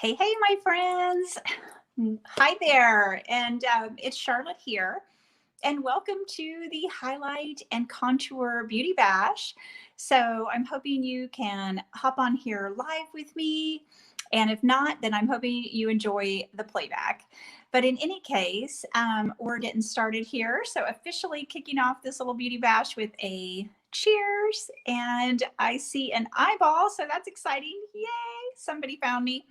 Hey, hey, my friends. Hi there. And it's Charlotte here. And welcome to the Highlight and Contour Beauty Bash. So I'm hoping you can hop on here live with me. And if not, then I'm hoping you enjoy the playback. But in any case, we're getting started here. So officially kicking off this little beauty bash with a cheers. And I see an eyeball. So that's exciting. Yay. Somebody found me.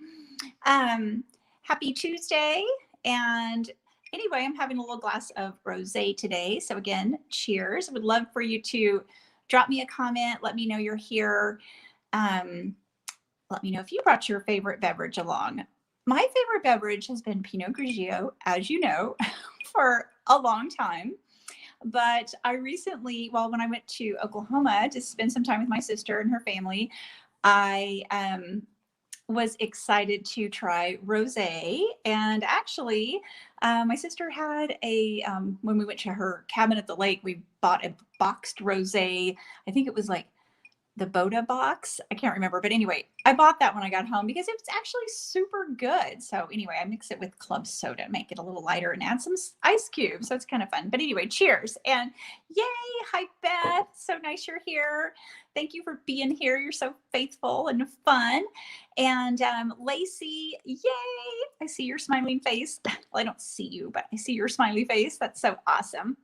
Um, Happy Tuesday. And anyway, I'm having a little glass of rosé today. So again, cheers. I would love for you to drop me a comment. Let me know you're here. Um, Let me know if you brought your favorite beverage along. My favorite beverage has been Pinot Grigio, as you know, for a long time. But I recently, well, when I went to Oklahoma to spend some time with my sister and her family, I was excited to try rosé. And actually, my sister had when we went to her cabin at the lake, we bought a boxed rosé. I think it was like the Boda box. I can't remember. But anyway, I bought that when I got home because it's actually super good. So anyway, I mix it with club soda, make it a little lighter and add some ice cubes. So it's kind of fun. But anyway, cheers. And yay. Hi, Beth. So nice you're here. Thank you for being here. You're so faithful and fun. And Lacey, yay. I see your smiling face. Well, I don't see you, but I see your smiley face. That's so awesome.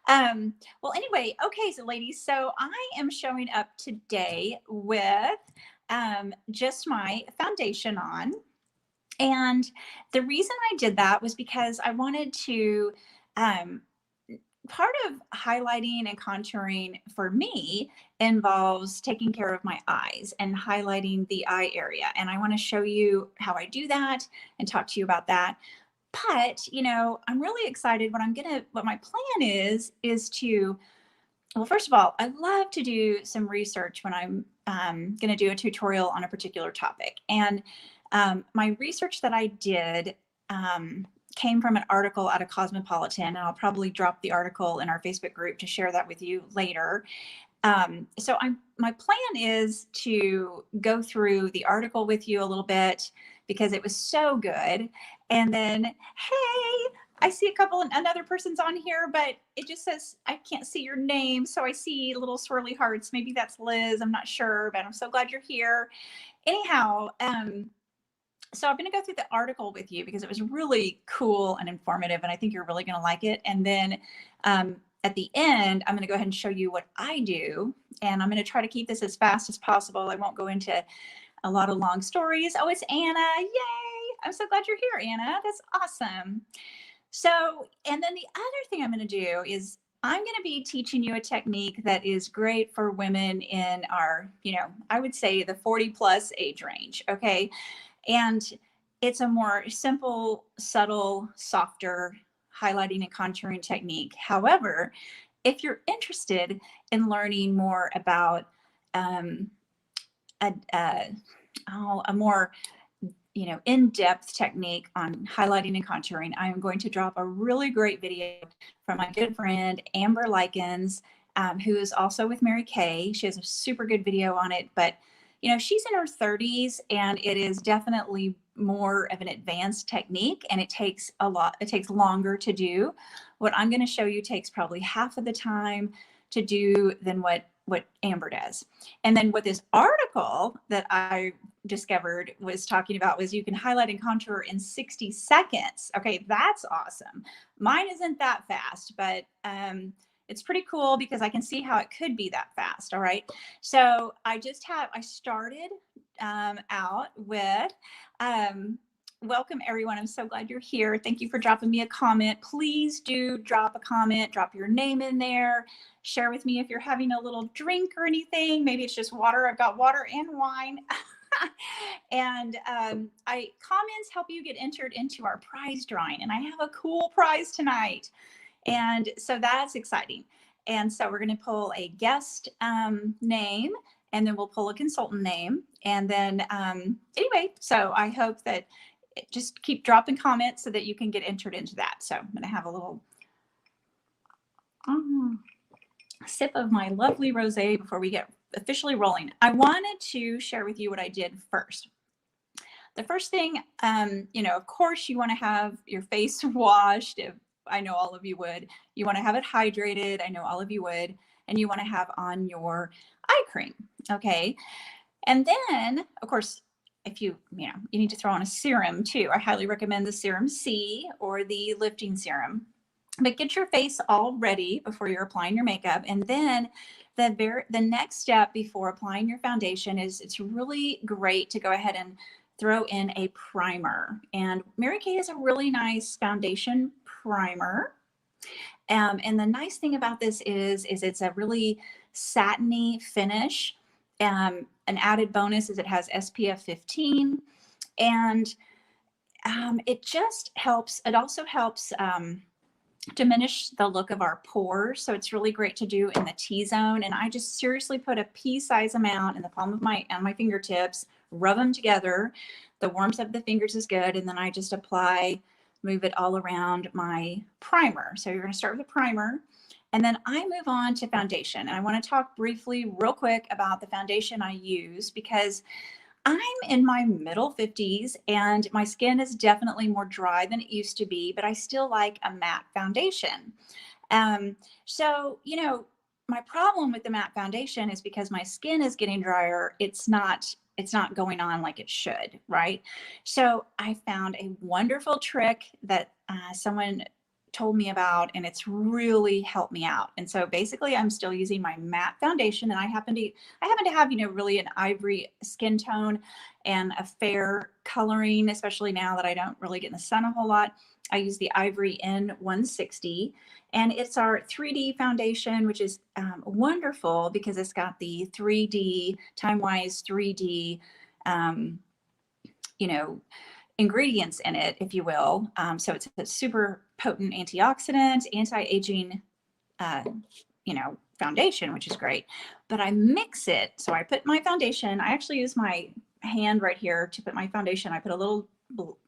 Well, anyway, okay, so ladies, so I am showing up today with just my foundation on. And the reason I did that was because I wanted to, um, part of highlighting and contouring for me involves taking care of my eyes and highlighting the eye area. And I want to show you how I do that and talk to you about that. But, I'm really excited. What my plan is to, well, first of all, I love to do some research when I'm going to do a tutorial on a particular topic. And my research that I did came from an article out of Cosmopolitan, and I'll probably drop the article in our Facebook group to share that with you later. My plan is to go through the article with you a little bit because it was so good. And then, hey, I see another person's on here, but it just says, I can't see your name. So I see little swirly hearts. Maybe that's Liz. I'm not sure, but I'm so glad you're here. Anyhow, so I'm going to go through the article with you because it was really cool and informative, and I think you're really going to like it. And then at the end, I'm going to go ahead and show you what I do, and I'm going to try to keep this as fast as possible. I won't go into a lot of long stories. Oh, it's Anna. Yay. I'm so glad you're here, Anna. That's awesome. So, and then the other thing I'm going to do is I'm going to be teaching you a technique that is great for women in our, I would say the 40 plus age range. Okay. And it's a more simple, subtle, softer highlighting and contouring technique. However, if you're interested in learning more about a more in-depth technique on highlighting and contouring, I am going to drop a really great video from my good friend Amber Likens, who is also with Mary Kay. She has a super good video on it, but she's in her 30s, and it is definitely more of an advanced technique, and it takes longer to do. What I'm going to show you takes probably half of the time to do than what Amber does. And then what this article that I discovered was talking about was you can highlight and contour in 60 seconds. Okay, that's awesome. Mine isn't that fast, but it's pretty cool because I can see how it could be that fast. All right. So I started out with, welcome everyone. I'm so glad you're here. Thank you for dropping me a comment. Please do drop a comment, drop your name in there. Share with me if you're having a little drink or anything. Maybe it's just water. I've got water and wine. And comments help you get entered into our prize drawing. And I have a cool prize tonight. And so that's exciting. And so we're going to pull a guest name, and then we'll pull a consultant name. And then anyway, so I hope that just keep dropping comments so that you can get entered into that. So I'm going to have a little sip of my lovely rosé before we get officially rolling. I wanted to share with you what I did first. the first thing, of course, you want to have your face washed. If I know all of you would. You want to have it hydrated. I know all of you would. And you want to have on your eye cream. Okay. And then, of course, if you need to throw on a serum too. I highly recommend the Serum C or the lifting serum. But get your face all ready before you're applying your makeup. And then the next step before applying your foundation is it's really great to go ahead and throw in a primer. And Mary Kay is a really nice foundation primer. And the nice thing about this is it's a really satiny finish. An added bonus is it has SPF 15, and it just helps. It also helps diminish the look of our pores. So it's really great to do in the T-zone. And I just seriously put a pea-size amount in the palm of my fingertips, rub them together. The warmth of the fingers is good. And then I just move it all around my primer. So you're going to start with a primer. And then I move on to foundation. And I want to talk briefly, real quick, about the foundation I use, because I'm in my middle 50s and my skin is definitely more dry than it used to be, but I still like a matte foundation. So, my problem with the matte foundation is because my skin is getting drier, it's not going on like it should, right? So I found a wonderful trick that someone told me about, and it's really helped me out. And so basically I'm still using my matte foundation, and I happen to have, really an ivory skin tone and a fair coloring, especially now that I don't really get in the sun a whole lot. I use the Ivory N160, and it's our 3D foundation, which is wonderful because it's got the 3D, time-wise 3D, ingredients in it, if you will. So it's a super potent antioxidant, anti-aging, foundation, which is great. But I mix it. So I put my foundation, I actually use my hand right here to put my foundation. I put a little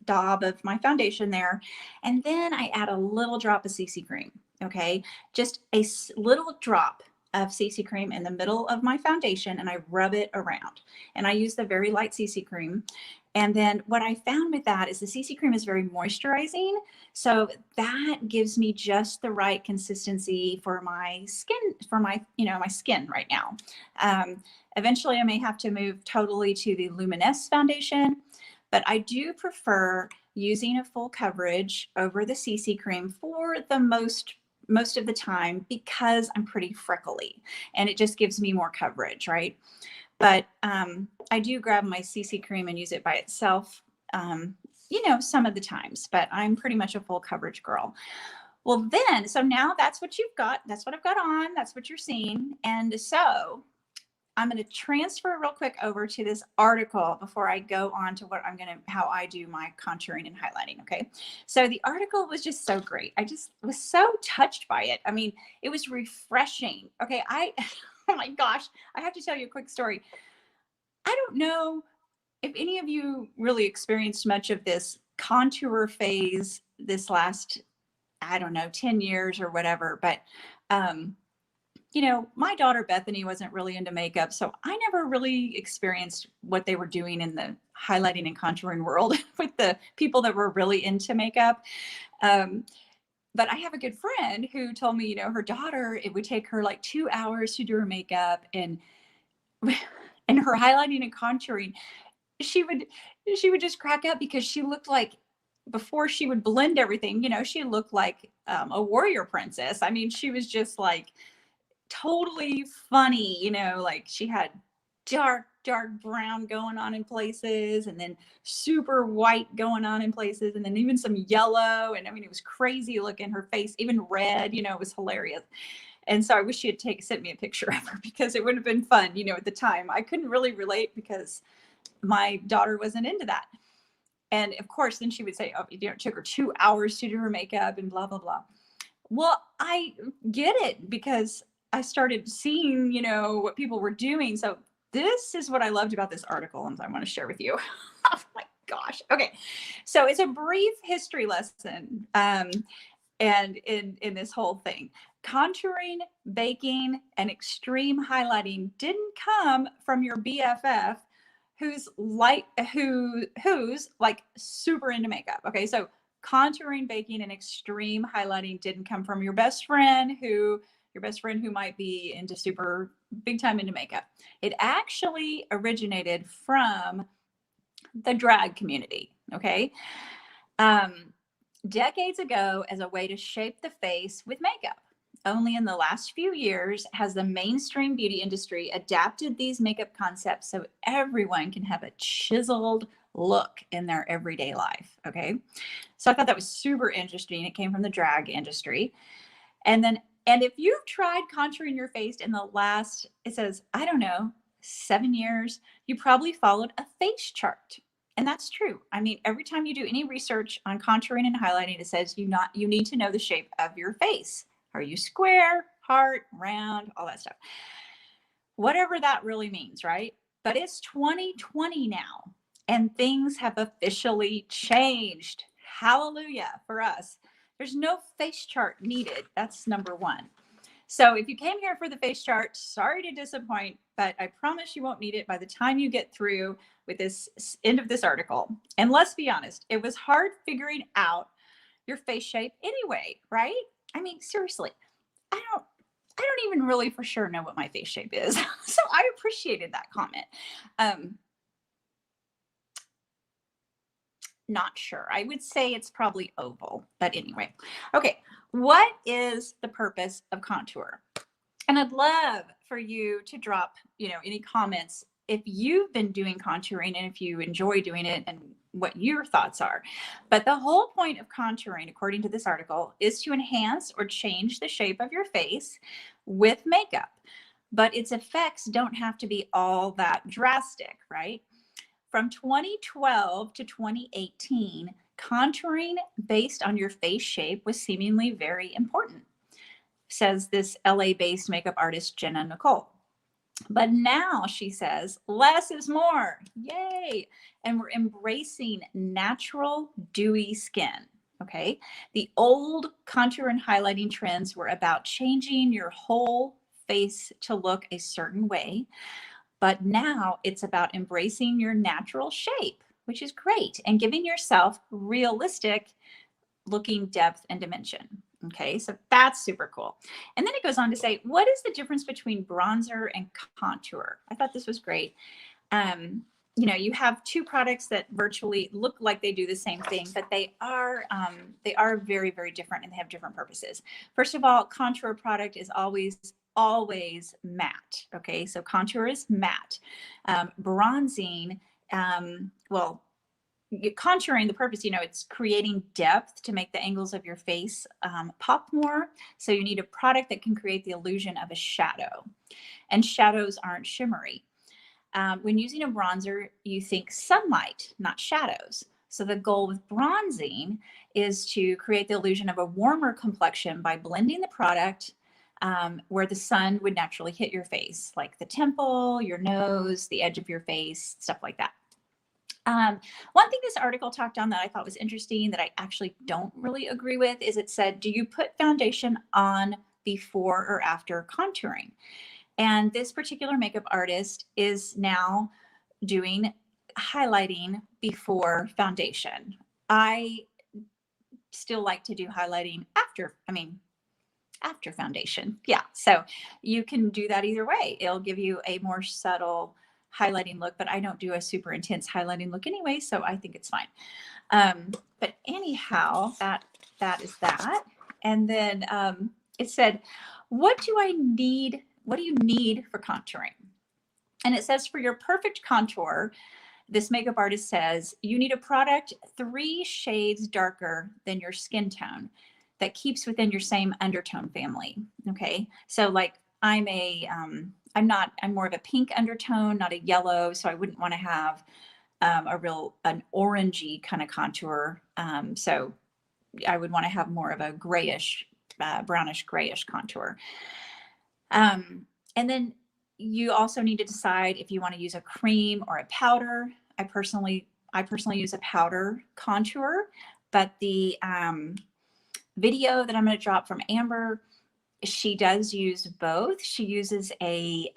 daub of my foundation there. And then I add a little drop of CC cream. Okay. Just a little drop of CC cream in the middle of my foundation, and I rub it around. And I use the very light CC cream. And then what I found with that is the CC cream is very moisturizing. So that gives me just the right consistency for my skin, my skin right now. Eventually I may have to move totally to the Luminous foundation, but I do prefer using a full coverage over the CC cream for the most of the time, because I'm pretty freckly and it just gives me more coverage, right? But I do grab my CC cream and use it by itself, some of the times, but I'm pretty much a full coverage girl. Well, then, so now that's what you've got. That's what I've got on. That's what you're seeing. And so I'm going to transfer real quick over to this article before I go on to how I do my contouring and highlighting. Okay. So the article was just so great. I just was so touched by it. I mean, it was refreshing. Okay. Oh my gosh, I have to tell you a quick story. I don't know if any of you really experienced much of this contour phase this last, 10 years or whatever, but my daughter Bethany wasn't really into makeup, so I never really experienced what they were doing in the highlighting and contouring world with the people that were really into makeup. But I have a good friend who told me, her daughter, it would take her like 2 hours to do her makeup, and her highlighting and contouring, she would just crack up because she looked like, before she would blend everything, she looked like a warrior princess. I mean, she was just like totally funny, like she had dark brown going on in places, and then super white going on in places, and then even some yellow. And I mean, it was crazy looking, her face, even red, it was hilarious. And so I wish she had sent me a picture of her, because it would have been fun, at the time. I couldn't really relate because my daughter wasn't into that. And of course, then she would say, oh, it took her 2 hours to do her makeup and blah, blah, blah. Well, I get it, because I started seeing, what people were doing. So this is what I loved about this article, and I want to share with you. Oh my gosh. Okay. So it's a brief history lesson. And in this whole thing, contouring, baking, and extreme highlighting didn't come from your BFF who's like super into makeup. Okay, so contouring, baking, and extreme highlighting didn't come from your best friend who might be into super big time into makeup. It actually originated from the drag community. Okay. Decades ago, as a way to shape the face with makeup. Only in the last few years has the mainstream beauty industry adapted these makeup concepts so everyone can have a chiseled look in their everyday life. Okay. So I thought that was super interesting. It came from the drag industry. And if you've tried contouring your face in the last, it says, I don't know, 7 years, you probably followed a face chart. And that's true. I mean, every time you do any research on contouring and highlighting, it says you need to know the shape of your face. Are you square, heart, round, all that stuff? Whatever that really means, right? But it's 2020 now, and things have officially changed. Hallelujah for us. There's no face chart needed. That's number one. So if you came here for the face chart, sorry to disappoint, but I promise you won't need it by the time you get through with this end of this article. And let's be honest, it was hard figuring out your face shape anyway, right? I mean, seriously, I don't even really for sure know what my face shape is. So I appreciated that comment. Not sure. I would say it's probably oval, but anyway. Okay, what is the purpose of contour? And I'd love for you to drop, any comments if you've been doing contouring and if you enjoy doing it and what your thoughts are. But the whole point of contouring, according to this article, is to enhance or change the shape of your face with makeup. But its effects don't have to be all that drastic, right? From 2012 to 2018, contouring based on your face shape was seemingly very important, says this LA-based makeup artist, Jenna Nicole. But now, she says, less is more. Yay. And we're embracing natural, dewy skin. Okay. The old contour and highlighting trends were about changing your whole face to look a certain way. But now it's about embracing your natural shape, which is great, and giving yourself realistic looking depth and dimension. Okay, so that's super cool. And then it goes on to say, what is the difference between bronzer and contour? I thought this was great. You have two products that virtually look like they do the same thing, but they are very, very different, and they have different purposes. First of all, contour product is always matte. Okay, so contour is matte. Bronzing, contouring, the purpose, it's creating depth to make the angles of your face pop more. So you need a product that can create the illusion of a shadow, and shadows aren't shimmery. When using a bronzer, you think sunlight, not shadows. So the goal with bronzing is to create the illusion of a warmer complexion by blending the product where the sun would naturally hit your face, like the temple, your nose, the edge of your face, stuff like that. One thing this article talked on that I thought was interesting that I actually don't really agree with is it said, do you put foundation on before or after contouring? And this particular makeup artist is now doing highlighting before foundation. I still like to do highlighting after foundation. Yeah, so you can do that either way. It'll give you a more subtle highlighting look, but I don't do a super intense highlighting look anyway, so I think it's fine. But anyhow, that is that. And then it said, what do you need for contouring? And it says, for your perfect contour, this makeup artist says, you need a product 3 shades darker than your skin tone that keeps within your same undertone family. Okay, so like I'm more of a pink undertone, not a yellow. So I wouldn't want to have an orangey kind of contour. So I would want to have more of a grayish, brownish grayish contour. And then you also need to decide if you want to use a cream or a powder. I personally use a powder contour, but the video that I'm going to drop from Amber, she does use both. She uses a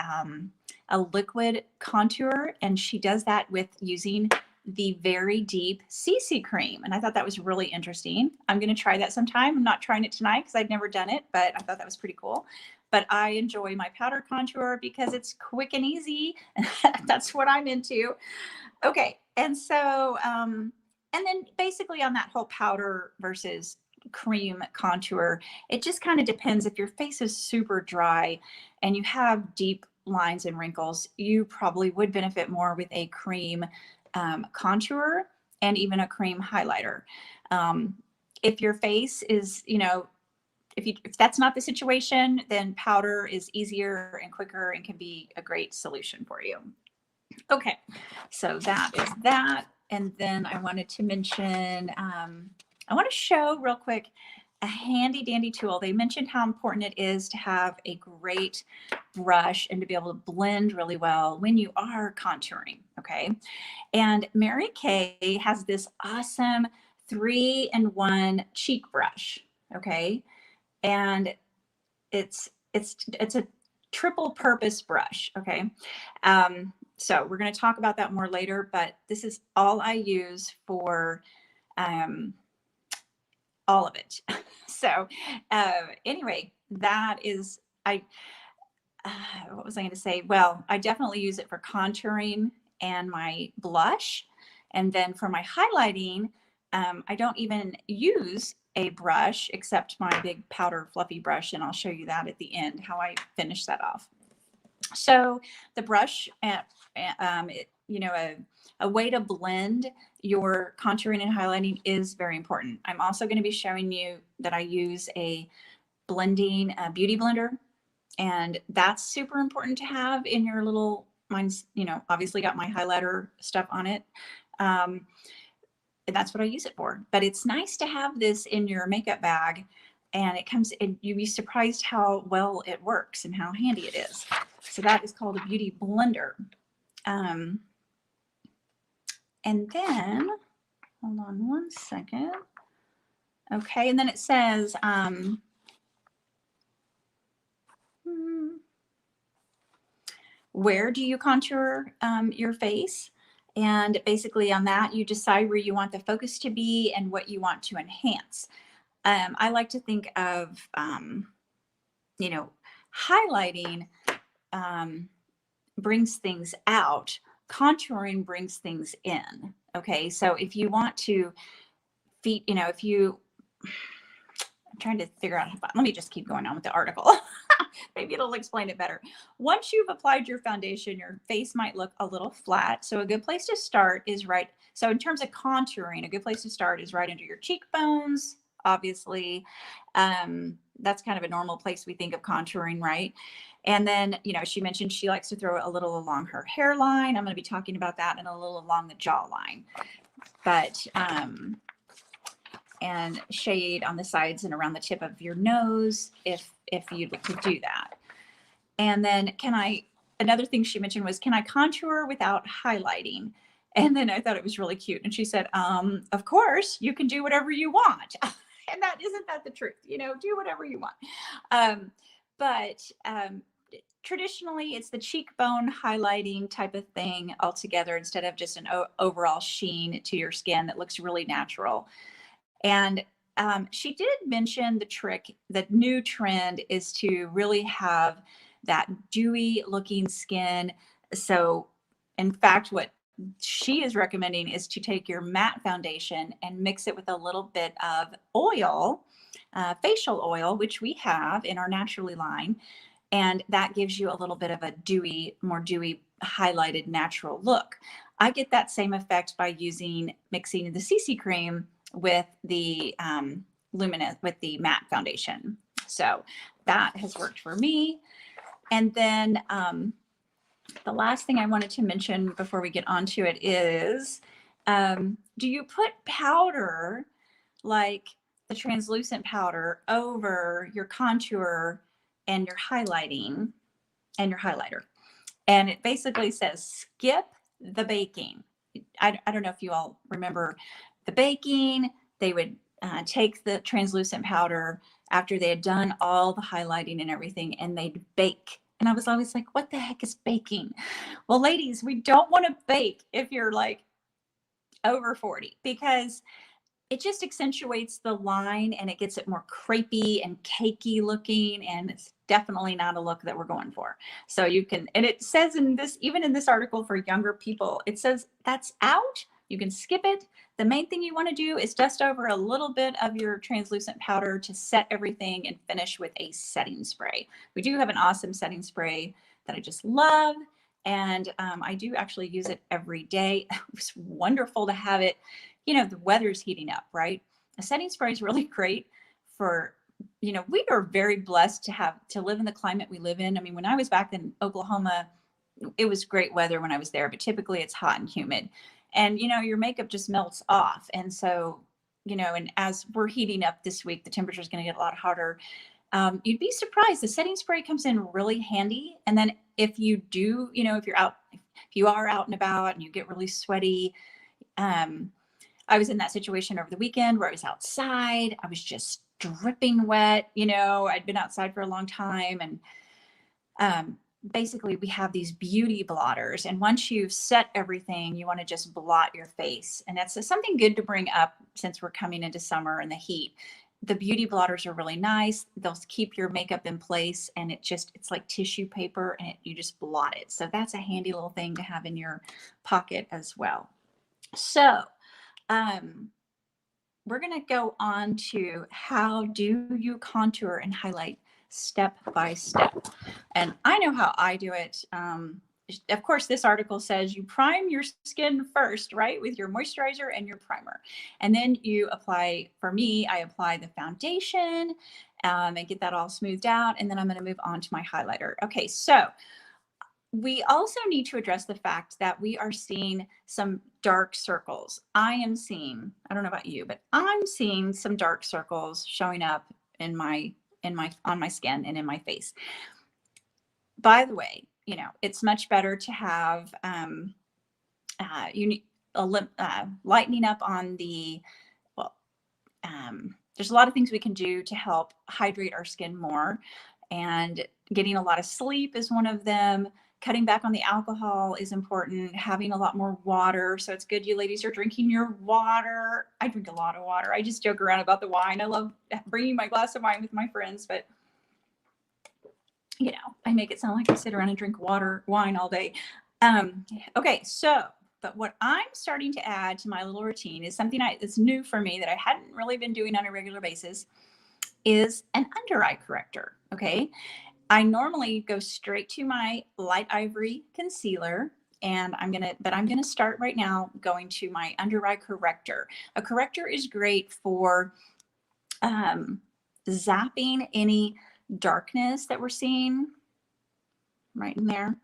a liquid contour, and she does that with using the Very Deep CC cream. And I thought that was really interesting. I'm going to try that sometime. I'm not trying it tonight because I've never done it, but I thought that was pretty cool. But I enjoy my powder contour because it's quick and easy. That's what I'm into. Okay. And so, and then basically on that whole powder versus cream contour, it just kind of depends. If your face is super dry and you have deep lines and wrinkles, you probably would benefit more with a cream contour and even a cream highlighter. If your face is, if that's not the situation, then powder is easier and quicker and can be a great solution for you. Okay, so that is that. And then I wanted to mention, I want to show real quick a handy dandy tool. They mentioned how important it is to have a great brush and to be able to blend really well when you are contouring. Okay. And Mary Kay has this awesome 3-in-1 cheek brush. Okay. And it's a triple purpose brush. Okay. So we're going to talk about that more later, but this is all I use for all of it. So anyway, that is, what was I going to say? Well, I definitely use it for contouring and my blush. And then for my highlighting, I don't even use a brush except my big powder fluffy brush. And I'll show you that at the end, how I finish that off. So the brush, a way to blend your contouring and highlighting is very important. I'm also going to be showing you that I use a blending beauty blender, and that's super important to have in your little, mine's, obviously got my highlighter stuff on it. And that's what I use it for. But it's nice to have this in your makeup bag, and it comes in, you'd be surprised how well it works and how handy it is. So that is called a beauty blender. And then, hold on one second. Okay, and then it says, where do you contour your face? And basically on that, you decide where you want the focus to be and what you want to enhance. I like to think of, highlighting brings things out, contouring brings things in. Okay, so if you want to I'm trying to figure out, let me just keep going on with the article. Maybe it'll explain it better. Once you've applied your foundation, your face might look a little flat. So a good place to start is so in terms of contouring, a good place to start is right under your cheekbones, obviously. That's kind of a normal place we think of contouring, right? And then, she mentioned she likes to throw it a little along her hairline. I'm going to be talking about that, and a little along the jawline. But, and shade on the sides and around the tip of your nose if you could do that. And then another thing she mentioned was, can I contour without highlighting? And then I thought it was really cute. And she said, of course, you can do whatever you want. And isn't that the truth? Do whatever you want. But traditionally, it's the cheekbone highlighting type of thing altogether, instead of just an overall sheen to your skin that looks really natural. And she did mention the new trend is to really have that dewy looking skin. So in fact, what she is recommending is to take your matte foundation and mix it with a little bit of oil, facial oil, which we have in our Naturally line. And that gives you a little bit of a more dewy, highlighted natural look. I get that same effect by mixing the CC cream with the with the matte foundation. So that has worked for me. And then the last thing I wanted to mention before we get onto it is, do you put powder, like the translucent powder, over your contour and your highlighting and your highlighter? And it basically says, skip the baking. I don't know if you all remember the baking. They would take the translucent powder after they had done all the highlighting and everything, and they'd bake And I was always like, what the heck is baking? Well, ladies, we don't want to bake if you're like over 40, because it just accentuates the line and it gets it more crepey and cakey looking. And it's definitely not a look that we're going for. So you can, and it says in this, even in this article for younger people, it says that's out. You can skip it. The main thing you want to do is dust over a little bit of your translucent powder to set everything and finish with a setting spray. We do have an awesome setting spray that I just love. And I do actually use it every day. It's wonderful to have it. You know, the weather's heating up, right? A setting spray is really great for, you know, we are very blessed to live in the climate we live in. I mean, when I was back in Oklahoma, it was great weather when I was there, but typically it's hot and humid. And, you know, your makeup just melts off. And so, you know, and as we're heating up this week, the temperature is going to get a lot hotter. You'd be surprised. The setting spray comes in really handy. And then if you do, you know, if you are out and about and you get really sweaty, I was in that situation over the weekend where I was outside. I was just dripping wet. You know, I'd been outside for a long time. And basically, we have these beauty blotters. And once you've set everything, you want to just blot your face. And that's something good to bring up since we're coming into summer and the heat. The beauty blotters are really nice. They'll keep your makeup in place, and it's like tissue paper, and you just blot it. So that's a handy little thing to have in your pocket as well. So we're going to go on to how do you contour and highlight step by step. And I know how I do it. Of course, this article says you prime your skin first, right? With your moisturizer and your primer. And then you apply, for me, I apply the foundation and get that all smoothed out. And then I'm going to move on to my highlighter. Okay, so we also need to address the fact that we are seeing some dark circles. I don't know about you, but I'm seeing some dark circles showing up on my skin and in my face. By the way, you know, it's much better to have lightening up on the, there's a lot of things we can do to help hydrate our skin more, and getting a lot of sleep is one of them. Cutting back on the alcohol is important. Having a lot more water. So it's good you ladies are drinking your water. I drink a lot of water. I just joke around about the wine. I love bringing my glass of wine with my friends, but you know, I make it sound like I sit around and drink wine all day. Okay, so, but what I'm starting to add to my little routine is something that's new for me that I hadn't really been doing on a regular basis, is an under eye corrector. Okay. I normally go straight to my light ivory concealer, and I'm going to start right now going to my under eye corrector. A corrector is great for zapping any darkness that we're seeing right in there.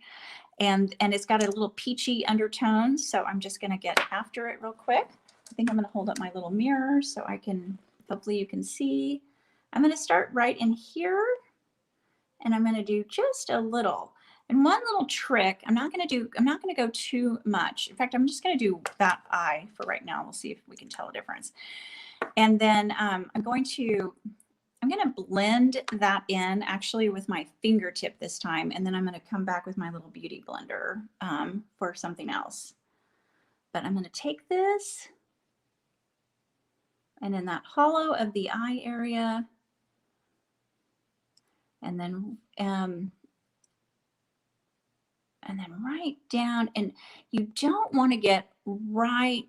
And it's got a little peachy undertone. So I'm just going to get after it real quick. I think I'm going to hold up my little mirror so hopefully you can see. I'm going to start right in here. And I'm going to do just a little. And one little trick, I'm not going to go too much. In fact, I'm just going to do that eye for right now. We'll see if we can tell a difference. And then I'm going to blend that in actually with my fingertip this time. And then I'm going to come back with my little beauty blender for something else. But I'm going to take this, and in that hollow of the eye area, and then right down, and you don't want to get right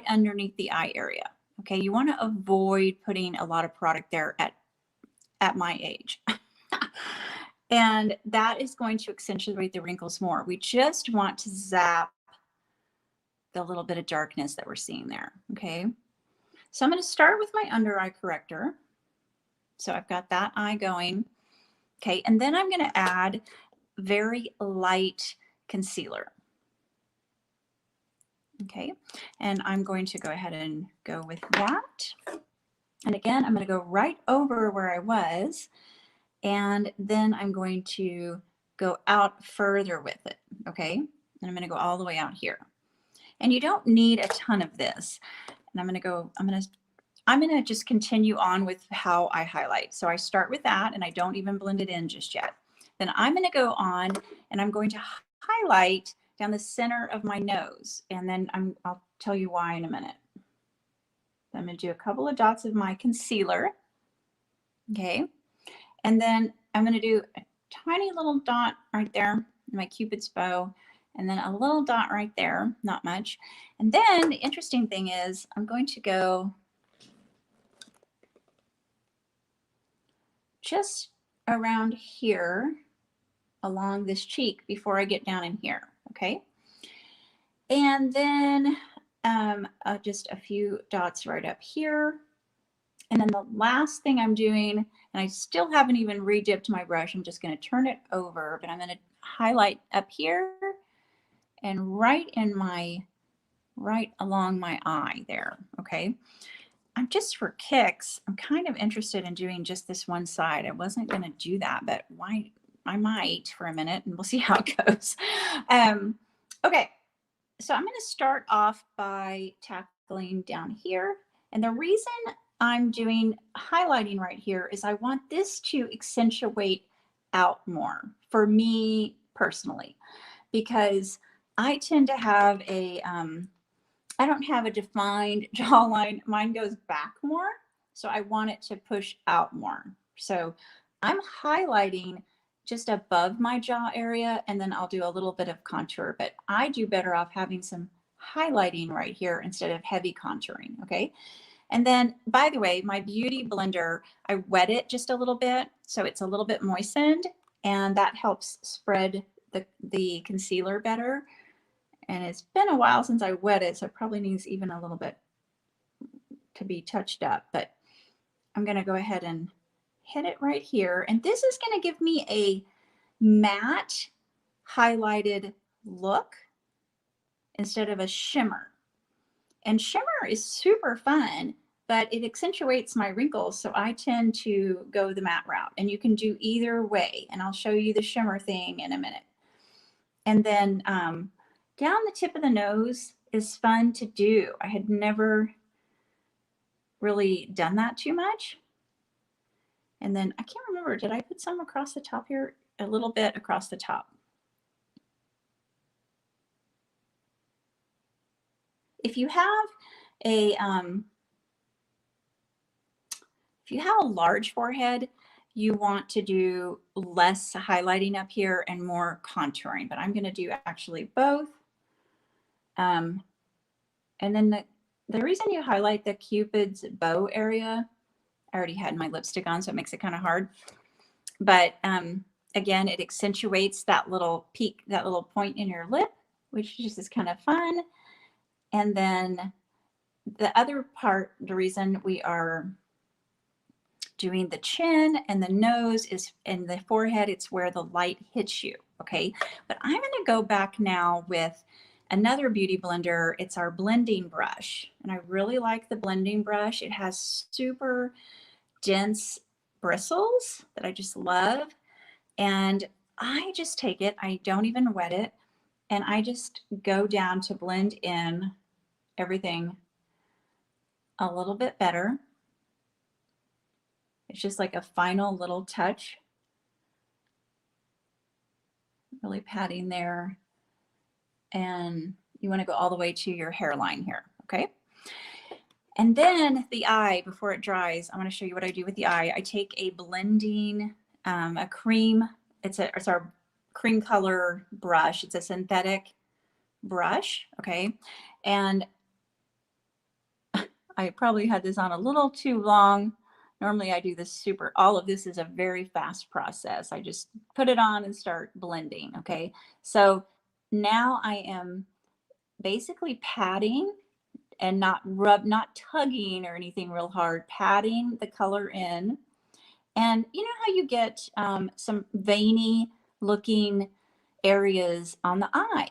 underneath the eye area. Okay, you want to avoid putting a lot of product there at my age. And that is going to accentuate the wrinkles more. We just want to zap the little bit of darkness that we're seeing there. Okay, so I'm going to start with my under eye corrector. So I've got that eye going. Okay, and then I'm going to add very light concealer. Okay, and I'm going to go ahead and go with that. And again, I'm going to go right over where I was, and then I'm going to go out further with it. Okay, and I'm going to go all the way out here. And you don't need a ton of this. And I'm going to just continue on with how I highlight. So I start with that, and I don't even blend it in just yet. Then I'm going to go on and I'm going to highlight down the center of my nose. And then I'll tell you why in a minute. I'm going to do a couple of dots of my concealer. Okay. And then I'm going to do a tiny little dot right there, my Cupid's bow, and then a little dot right there, not much. And then the interesting thing is I'm going to go just around here along this cheek before I get down in here. Okay. And then just a few dots right up here. And then the last thing I'm doing, and I still haven't even re-dipped my brush, I'm just going to turn it over, but I'm going to highlight up here and right along my eye there. Okay. I'm just for kicks, I'm kind of interested in doing just this one side. I wasn't going to do that, but why? I might for a minute and we'll see how it goes. Okay. So I'm going to start off by tackling down here. And the reason I'm doing highlighting right here is I want this to accentuate out more for me personally, because I tend to have I don't have a defined jawline. Mine goes back more. So I want it to push out more. So I'm highlighting just above my jaw area, and then I'll do a little bit of contour, but I do better off having some highlighting right here instead of heavy contouring. Okay. And then, by the way, my Beauty Blender, I wet it just a little bit, so it's a little bit moistened, and that helps spread the concealer better. And it's been a while since I wet it, so it probably needs even a little bit to be touched up, but I'm going to go ahead and hit it right here. And this is going to give me a matte highlighted look instead of a shimmer. And shimmer is super fun, but it accentuates my wrinkles. So I tend to go the matte route, and you can do either way. And I'll show you the shimmer thing in a minute. And then down the tip of the nose is fun to do. I had never really done that too much. And then I can't remember, did I put some across the top here? A little bit across the top. If you have a large forehead, you want to do less highlighting up here and more contouring, but I'm going to do actually both. And then the reason you highlight the Cupid's bow area, I already had my lipstick on, so it makes it kind of hard. But again, it accentuates that little peak, that little point in your lip, which just is kind of fun. And then the other part, the reason we are doing the chin and the nose is in the forehead, it's where the light hits you. Okay. But I'm going to go back now with another Beauty Blender. It's our blending brush. And I really like the blending brush. It has super dense bristles that I just love. And I just take it, I don't even wet it, and I just go down to blend in everything a little bit better. It's just like a final little touch. Really patting there. And you want to go all the way to your hairline here, okay? And then the eye, before it dries, I want to show you what I do with the eye. I take a blending, a cream, it's our cream color brush. It's a synthetic brush, okay? And I probably had this on a little too long. Normally I do this all of this is a very fast process. I just put it on and start blending, okay? So now I am basically patting and not tugging or anything real hard, patting the color in. And you know how you get some veiny looking areas on the eye?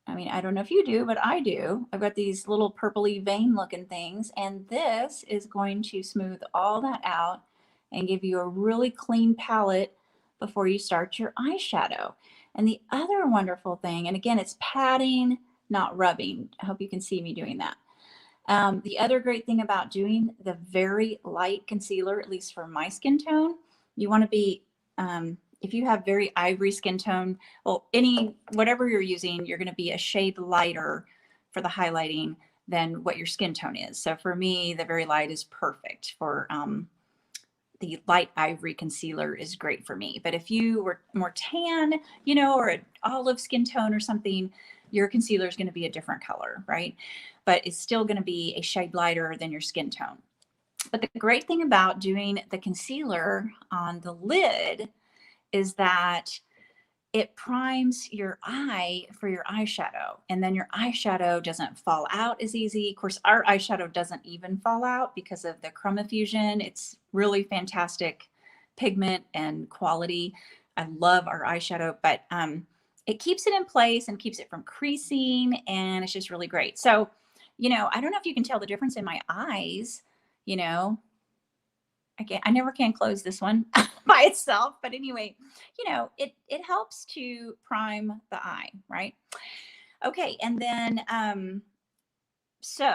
I mean, I don't know if you do, but I do. I've got these little purpley vein looking things, and this is going to smooth all that out and give you a really clean palette before you start your eyeshadow. And the other wonderful thing, and again, it's patting, not rubbing. I hope you can see me doing that. The other great thing about doing the very light concealer, at least for my skin tone, you want to be, if you have very ivory skin tone, well, whatever you're using, you're going to be a shade lighter for the highlighting than what your skin tone is. So for me, the very light is perfect for, the light ivory concealer is great for me. But if you were more tan, or an olive skin tone or something, your concealer is going to be a different color, right? But it's still going to be a shade lighter than your skin tone. But the great thing about doing the concealer on the lid is that it primes your eye for your eyeshadow, and then your eyeshadow doesn't fall out as easy. Of course, our eyeshadow doesn't even fall out because of the chromofusion. It's really fantastic pigment and quality. I love our eyeshadow, but it keeps it in place and keeps it from creasing, and it's just really great. So, I don't know if you can tell the difference in my eyes, I never can close this one by itself, but anyway, it helps to prime the eye, right? Okay, and then so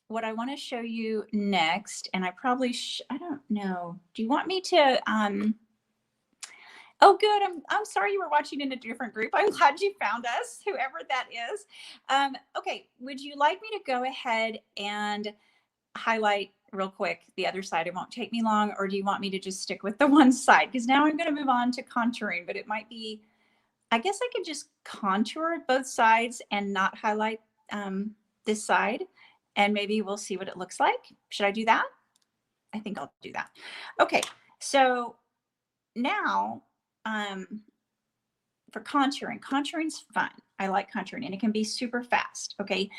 what I want to show you next, and I probably I don't know. Do you want me to Oh, good. I'm sorry you were watching in a different group. I'm glad you found us, whoever that is. Okay, would you like me to go ahead and highlight real quick the other side? It won't take me long. Or do you want me to just stick with the one side? Because now I'm going to move on to contouring, but it might be, I guess I could just contour both sides and not highlight this side, and maybe we'll see what it looks like. Should I do that? I think I'll do that. Okay, so now for contouring's fun. I like contouring, and it can be super fast. Okay,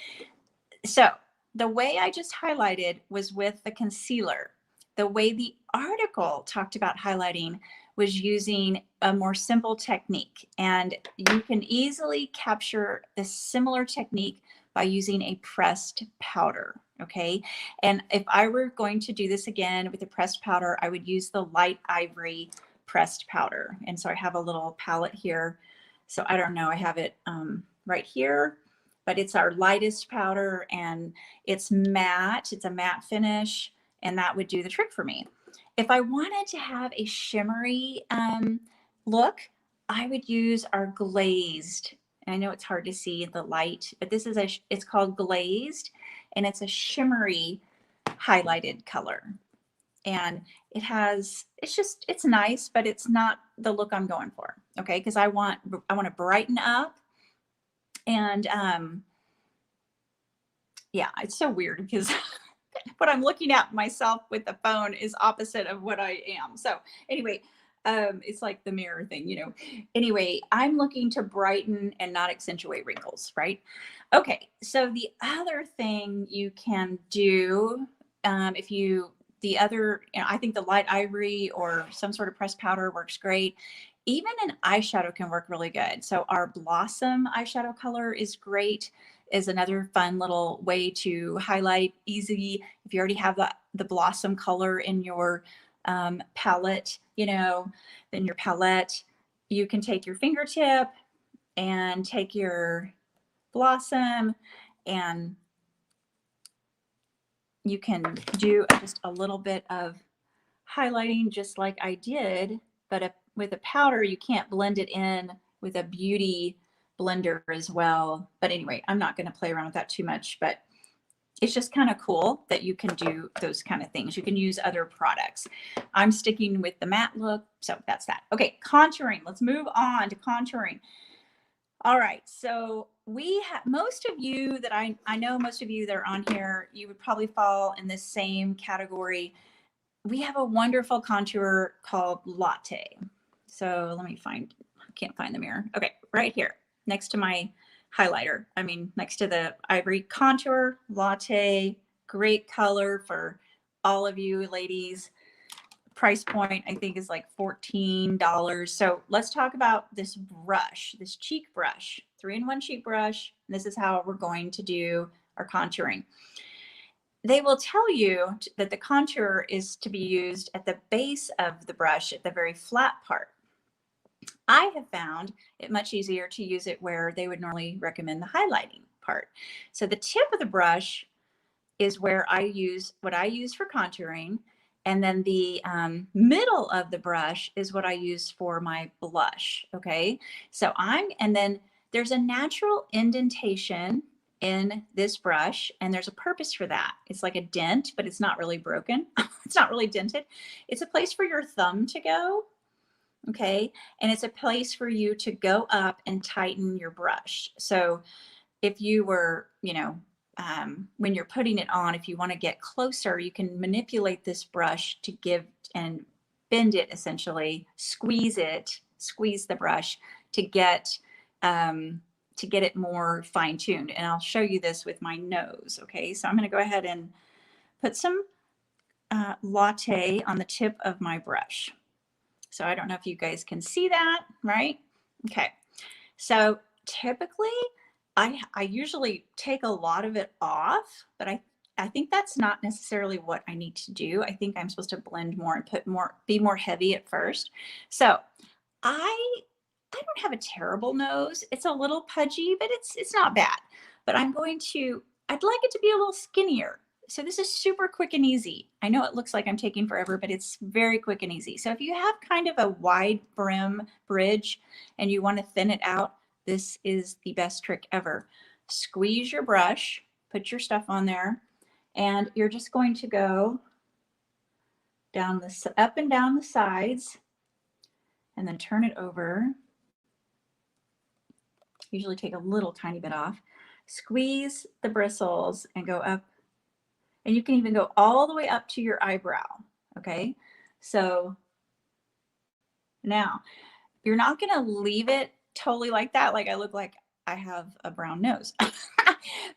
so the way I just highlighted was with the concealer. The way the article talked about highlighting was using a more simple technique, and you can easily capture the similar technique by using a pressed powder. Okay, and if I were going to do this again with a pressed powder, I would use the light ivory pressed powder. And so I have a little palette here. So I don't know, I have it right here, but it's our lightest powder, and it's matte. It's a matte finish, and that would do the trick for me. If I wanted to have a shimmery look, I would use our glazed. And I know it's hard to see the light, but this is it's called glazed, and it's a shimmery highlighted color. And it's nice, but it's not the look I'm going for. Okay, because I want to brighten up. And yeah, it's so weird because what I'm looking at myself with the phone is opposite of what I am. So anyway, it's like the mirror thing, Anyway, I'm looking to brighten and not accentuate wrinkles, right? Okay, so the other thing you can do, I think the light ivory or some sort of pressed powder works great. Even an eyeshadow can work really good. So our Blossom eyeshadow color is great, is another fun little way to highlight easy. If you already have the Blossom color in your palette, then your palette, you can take your fingertip and take your Blossom, and you can do just a little bit of highlighting just like I did, but with a powder, you can't blend it in with a beauty blender as well. But anyway, I'm not going to play around with that too much, but it's just kind of cool that you can do those kind of things. You can use other products. I'm sticking with the matte look, so that's that. Okay, contouring. Let's move on to contouring. All right, so we have most of you that I know, most of you that are on here, you would probably fall in this same category. We have a wonderful contour called Latte. So let me I can't find the mirror. Okay, right here next to my highlighter. Next to the ivory contour, Latte, great color for all of you ladies. Price point, I think, is like $14. So let's talk about this brush, this cheek brush, 3-in-1 cheek brush. This is how we're going to do our contouring. They will tell you that the contour is to be used at the base of the brush, at the very flat part. I have found it much easier to use it where they would normally recommend the highlighting part. So the tip of the brush is where what I use for contouring, And then the middle of the brush is what I use for my blush. Okay. So and then there's a natural indentation in this brush, and there's a purpose for that. It's like a dent, but it's not really broken. It's not really dented. It's a place for your thumb to go. Okay. And it's a place for you to go up and tighten your brush. So if you were, when you're putting it on, if you want to get closer, you can manipulate this brush to give and bend it, essentially, squeeze the brush to get it more fine-tuned. And I'll show you this with my nose. Okay, so I'm going to go ahead and put some latte on the tip of my brush. So I don't know if you guys can see that, right? Okay, so typically I usually take a lot of it off, but I think that's not necessarily what I need to do. I think I'm supposed to blend more and be more heavy at first. So I don't have a terrible nose. It's a little pudgy, but it's not bad. But I'd like it to be a little skinnier. So this is super quick and easy. I know it looks like I'm taking forever, but it's very quick and easy. So if you have kind of a wide brim bridge and you want to thin it out, this is the best trick ever. Squeeze your brush, put your stuff on there, and you're just going to go up and down the sides and then turn it over. Usually take a little tiny bit off. Squeeze the bristles and go up. And you can even go all the way up to your eyebrow. Okay. So now you're not going to leave it totally like that. Like I look like I have a brown nose,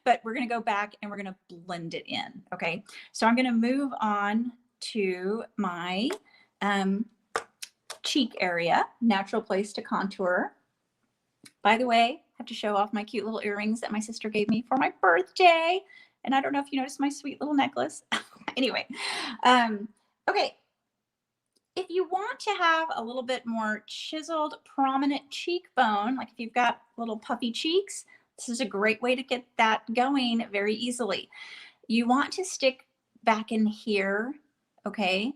but we're going to go back and we're going to blend it in. Okay. So I'm going to move on to my cheek area, natural place to contour. By the way, I have to show off my cute little earrings that my sister gave me for my birthday. And I don't know if you noticed my sweet little necklace. Anyway, okay. If you want to have a little bit more chiseled, prominent cheekbone, like if you've got little puffy cheeks, this is a great way to get that going very easily. You want to stick back in here, okay?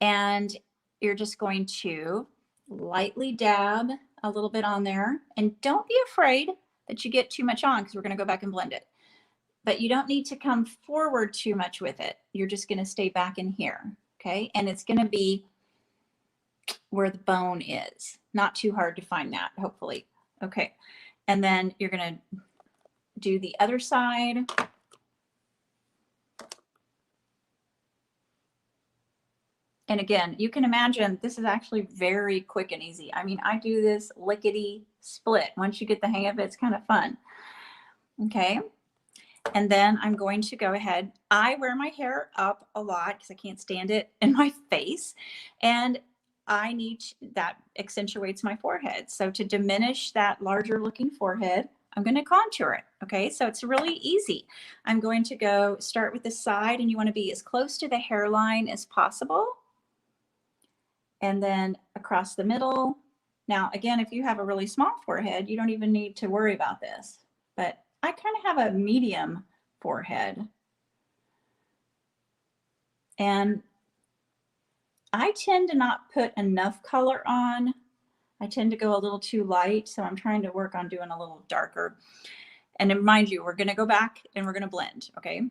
And you're just going to lightly dab a little bit on there. And don't be afraid that you get too much on because we're going to go back and blend it. But you don't need to come forward too much with it. You're just going to stay back in here, okay? And it's going to be where the bone is. Not too hard to find that, hopefully. Okay. And then you're going to do the other side. And again, you can imagine this is actually very quick and easy. I mean, I do this lickety split. Once you get the hang of it, it's kind of fun. Okay. And then I'm going to go ahead. I wear my hair up a lot because I can't stand it in my face. And that accentuates my forehead. So to diminish that larger looking forehead, I'm going to contour it. Okay. So it's really easy. I'm going to start with the side, and you want to be as close to the hairline as possible. And then across the middle. Now, again, if you have a really small forehead, you don't even need to worry about this. But I kind of have a medium forehead. And I tend to not put enough color on. I tend to go a little too light. So I'm trying to work on doing a little darker. And then mind you, we're going to go back and we're going to blend. Okay.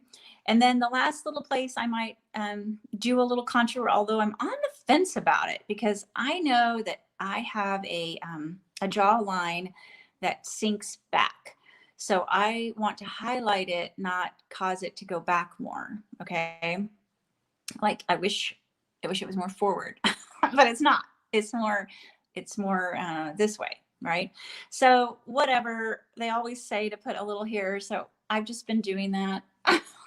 And then the last little place I might do a little contour, although I'm on the fence about it because I know that I have a jawline that sinks back. So I want to highlight it, not cause it to go back more. Okay. Like I wish it was more forward, but it's not. It's more this way, right? So whatever, they always say to put a little here. So I've just been doing that.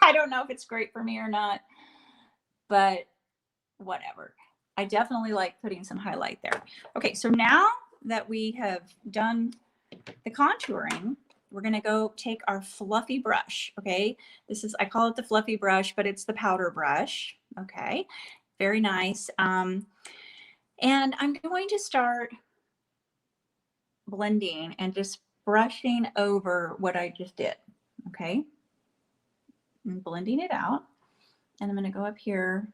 I don't know if it's great for me or not, but whatever. I definitely like putting some highlight there. Okay, so now that we have done the contouring, we're going to go take our fluffy brush. Okay, I call it the fluffy brush, but it's the powder brush. Okay, very nice. And I'm going to start blending and just brushing over what I just did. Okay, I'm blending it out, and I'm going to go up here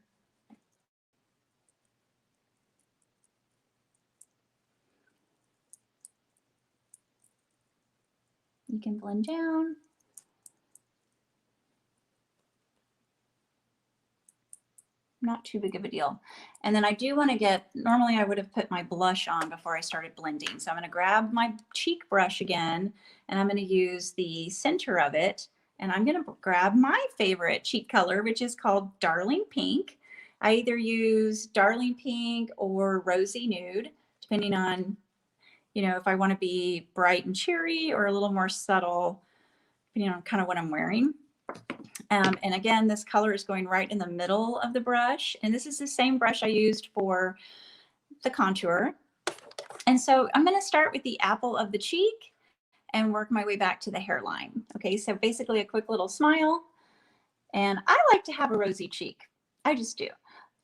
You can blend down. Not too big of a deal. And then I do want to get, normally I would have put my blush on before I started blending. So I'm going to grab my cheek brush again, and I'm going to use the center of it. And I'm going to grab my favorite cheek color, which is called Darling Pink. I either use Darling Pink or Rosy Nude, depending on, you know, if I want to be bright and cheery or a little more subtle, depending on kind of what I'm wearing. And again, this color is going right in the middle of the brush. And this is the same brush I used for the contour. And so I'm going to start with the apple of the cheek and work my way back to the hairline. Okay, so basically a quick little smile. And I like to have a rosy cheek. I just do.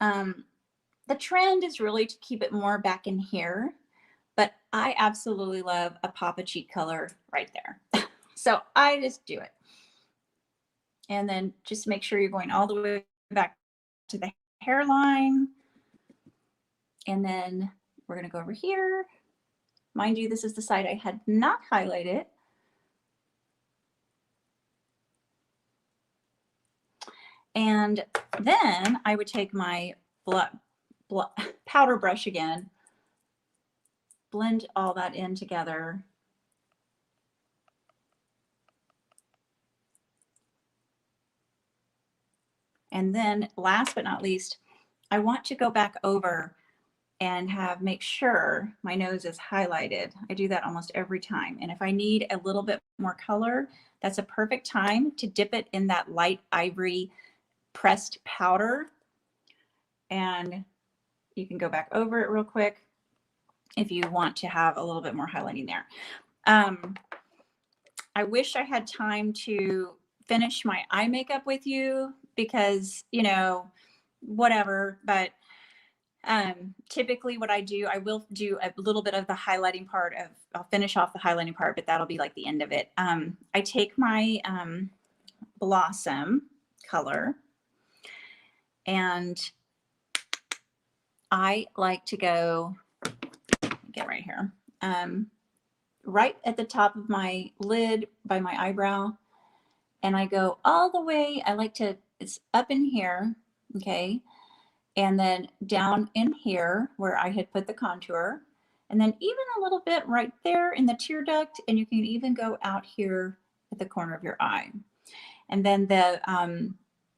The trend is really to keep it more back in here, but I absolutely love a pop of cheek color right there. So I just do it. And then just make sure you're going all the way back to the hairline. And then we're going to go over here. Mind you, this is the side I had not highlighted. And then I would take my powder brush again, blend all that in together. And then last but not least, I want to go back over and make sure my nose is highlighted. I do that almost every time. And if I need a little bit more color, that's a perfect time to dip it in that light ivory pressed powder. And you can go back over it real quick if you want to have a little bit more highlighting there. I wish I had time to finish my eye makeup with you because, you know, whatever, but typically what I do, I will do a little bit of the highlighting part of, I'll finish off the highlighting part, but that'll be like the end of it. I take my Blossom color and I like to go, get right here, right at the top of my lid by my eyebrow. And I go all the way, I like to, it's up in here, okay? And then down in here where I had put the contour, and then even a little bit right there in the tear duct, and you can even go out here at the corner of your eye. And then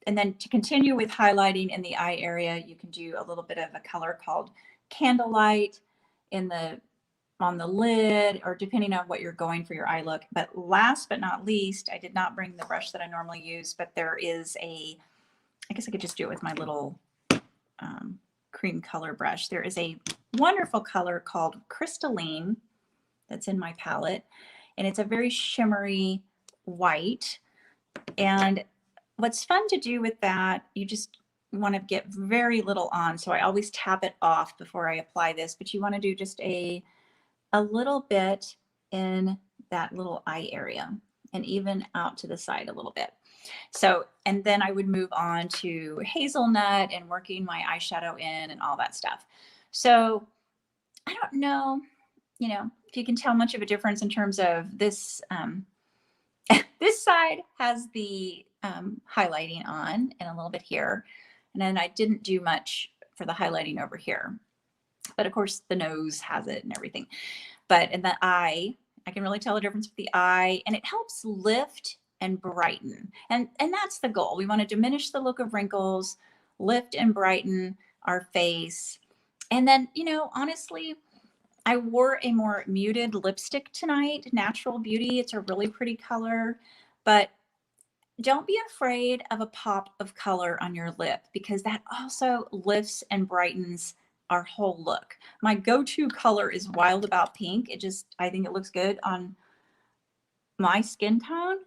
and then to continue with highlighting in the eye area, you can do a little bit of a color called Candlelight on the lid, or depending on what you're going for your eye look. But last but not least, I did not bring the brush that I normally use, but there is I guess I could just do it with my little cream color brush. There is a wonderful color called Crystalline that's in my palette, and it's a very shimmery white. And what's fun to do with that, you just want to get very little on. So I always tap it off before I apply this, but you want to do just a little bit in that little eye area and even out to the side a little bit. So, and then I would move on to hazelnut and working my eyeshadow in and all that stuff. So I don't know, you know, if you can tell much of a difference in terms of this, this side has the highlighting on and a little bit here. And then I didn't do much for the highlighting over here. But of course the nose has it and everything. But in the eye, I can really tell the difference with the eye, and it helps lift and brighten. And that's the goal. We want to diminish the look of wrinkles, lift and brighten our face. And then, you know, honestly, I wore a more muted lipstick tonight, Natural Beauty. It's a really pretty color, but don't be afraid of a pop of color on your lip, because that also lifts and brightens our whole look. My go-to color is Wild About Pink. I think it looks good on my skin tone.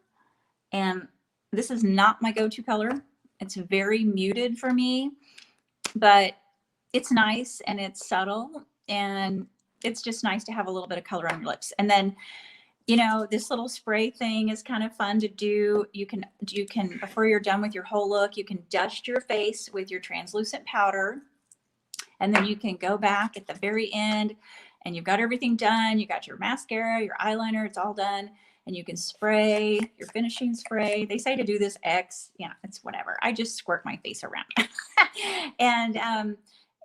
And this is not my go-to color. It's very muted for me, but it's nice and it's subtle, and it's just nice to have a little bit of color on your lips. And then, you know, this little spray thing is kind of fun to do. You can, before you're done with your whole look, you can dust your face with your translucent powder. And then you can go back at the very end and you've got everything done. You got your mascara, your eyeliner, it's all done. and you can spray your finishing spray. They say to do this X, yeah, it's whatever. I just squirt my face around. and you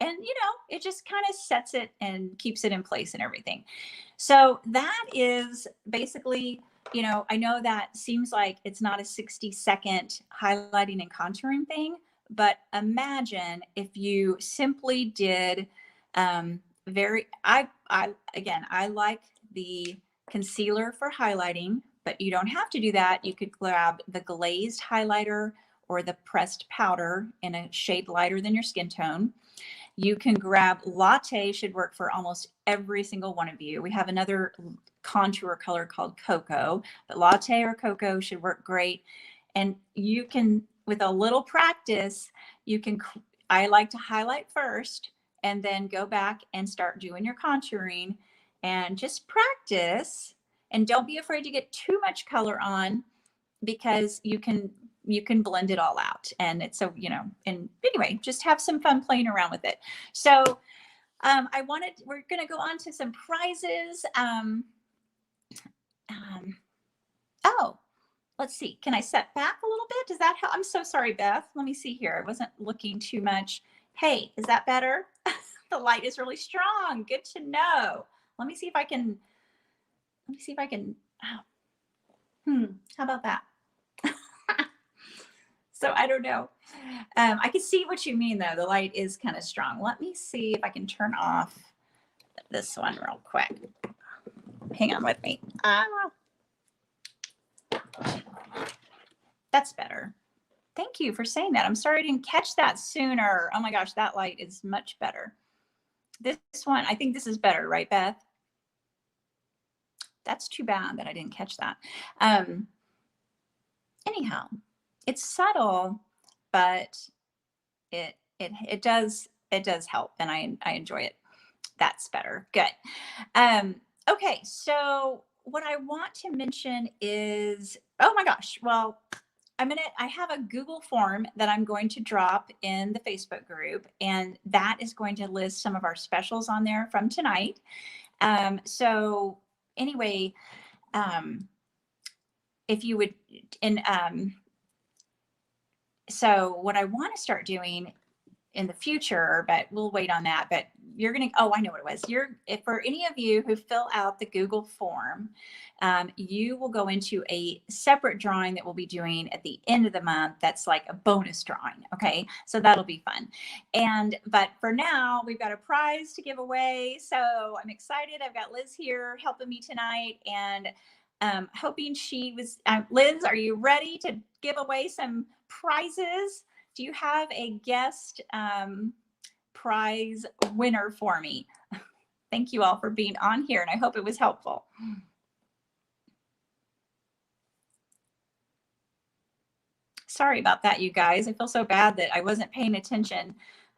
know, it just kind of sets it and keeps it in place and everything. So that is basically, you know, I know that seems like it's not a 60-second highlighting and contouring thing, but imagine if you simply did again, I like the concealer for highlighting, but you don't have to do that. You could grab the glazed highlighter or the pressed powder in a shade lighter than your skin tone. You can grab Latte, should work for almost every single one of you. We have another contour color called Cocoa, but Latte or Cocoa should work great. And you can, with a little practice, you can, I like to highlight first and then go back and start doing your contouring and just practice. And don't be afraid to get too much color on, because you can blend it all out. And it's so, you know, and anyway, just have some fun playing around with it. So we're going to go on to some prizes. Oh, let's see. Can I set back a little bit? Does that help? I'm so sorry, Beth. Let me see here. I wasn't looking too much. Hey, is that better? The light is really strong. Good to know. Let me see if I can, how about that? So I don't know. I can see what you mean though. The light is kind of strong. Let me see if I can turn off this one real quick. Hang on with me. That's better. Thank you for saying that. I'm sorry I didn't catch that sooner. Oh my gosh, that light is much better. This one, I think this is better, right, Beth? That's too bad that I didn't catch that. Anyhow, it's subtle, but it does help, and I enjoy it. That's better. Good. Okay, so what I want to mention is, oh my gosh, well, I have a Google form that I'm going to drop in the Facebook group, and that is going to list some of our specials on there from tonight. So anyway, if you would, so what I want to start doing in the future, but we'll wait on that, but you're going to, oh, I know what it was. If for any of you who fill out the Google form, you will go into a separate drawing that we'll be doing at the end of the month. That's like a bonus drawing. Okay. So that'll be fun. But for now, we've got a prize to give away. So I'm excited. I've got Liz here helping me tonight, and hoping she was, Liz, are you ready to give away some prizes? Do you have a guest prize winner for me? Thank you all for being on here, and I hope it was helpful. Sorry about that, you guys. I feel so bad that I wasn't paying attention,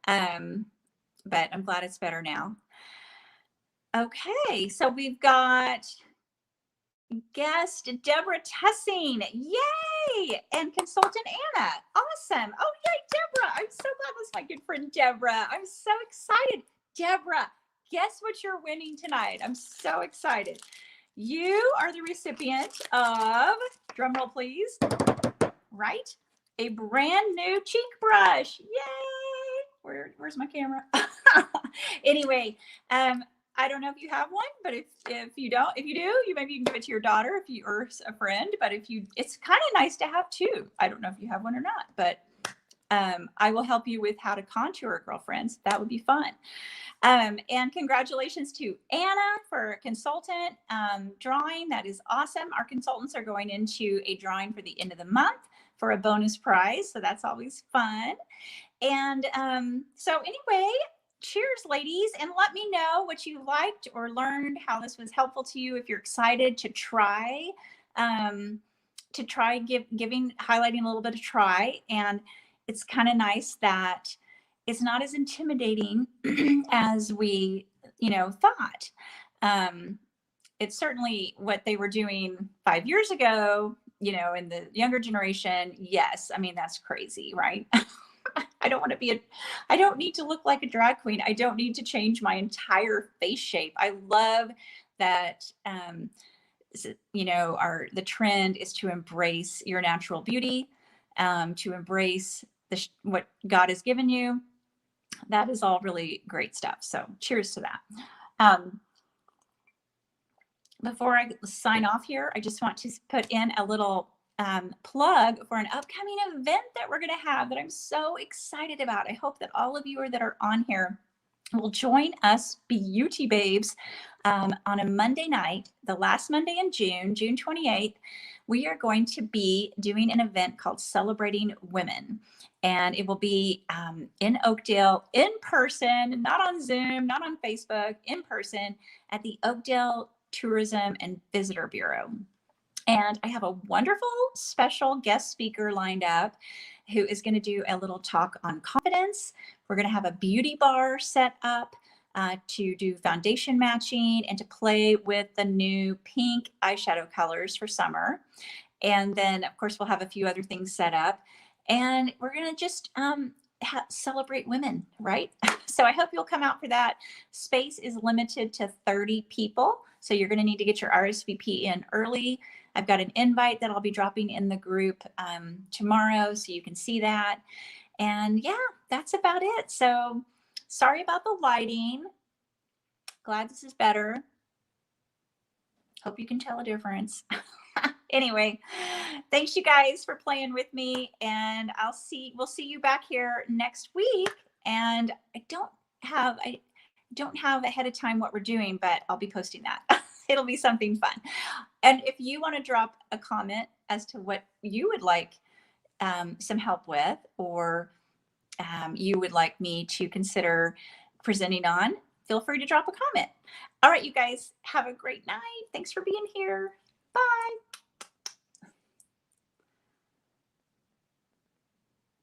but I'm glad it's better now. Okay, so we've got guest Deborah Tessing, yay, and consultant Anna, awesome. Oh yay, Deborah, I'm so glad that's my good friend Deborah. I'm so excited. Deborah, guess what you're winning tonight? I'm so excited. You are the recipient of, drum roll please, right, a brand new cheek brush. Yay. Where's my camera? Anyway, I don't know if you have one, but if you don't, if you do, maybe you can give it to your daughter or a friend. But it's kind of nice to have two. I don't know if you have one or not, but I will help you with how to contour, girlfriends. That would be fun. And congratulations to Anna for consultant drawing. That is awesome. Our consultants are going into a drawing for the end of the month for a bonus prize. So that's always fun. And so anyway, cheers, ladies, and let me know what you liked or learned, how this was helpful to you. If you're excited to try, giving highlighting a little bit of try. And it's kind of nice that it's not as intimidating as we, thought. It's certainly what they were doing 5 years ago, in the younger generation. Yes, I mean, that's crazy, right? I don't need to look like a drag queen. I don't need to change my entire face shape. I love that the trend is to embrace your natural beauty, to embrace what God has given you. That is all really great stuff. So cheers to that. Before I sign off here, I just want to put in a little plug for an upcoming event that we're going to have that I'm so excited about. I hope that all of you that are on here will join us Beauty Babes on a Monday night, the last Monday in June, June 28th. We are going to be doing an event called Celebrating Women. And it will be in Oakdale, in person, not on Zoom, not on Facebook, in person at the Oakdale Tourism and Visitor Bureau. And I have a wonderful special guest speaker lined up who is going to do a little talk on confidence. We're going to have a beauty bar set up to do foundation matching and to play with the new pink eyeshadow colors for summer. And then, of course, we'll have a few other things set up. And we're going to just celebrate women, right? So I hope you'll come out for that. Space is limited to 30 people. So you're going to need to get your RSVP in early. I've got an invite that I'll be dropping in the group tomorrow, so you can see that. And yeah, that's about it. So sorry about the lighting. Glad this is better. Hope you can tell a difference. Anyway, thanks you guys for playing with me, and we'll see you back here next week. And I don't have ahead of time what we're doing, but I'll be posting that. It'll be something fun. And if you want to drop a comment as to what you would like some help with, or you would like me to consider presenting on, feel free to drop a comment. All right, you guys, have a great night. Thanks for being here. Bye.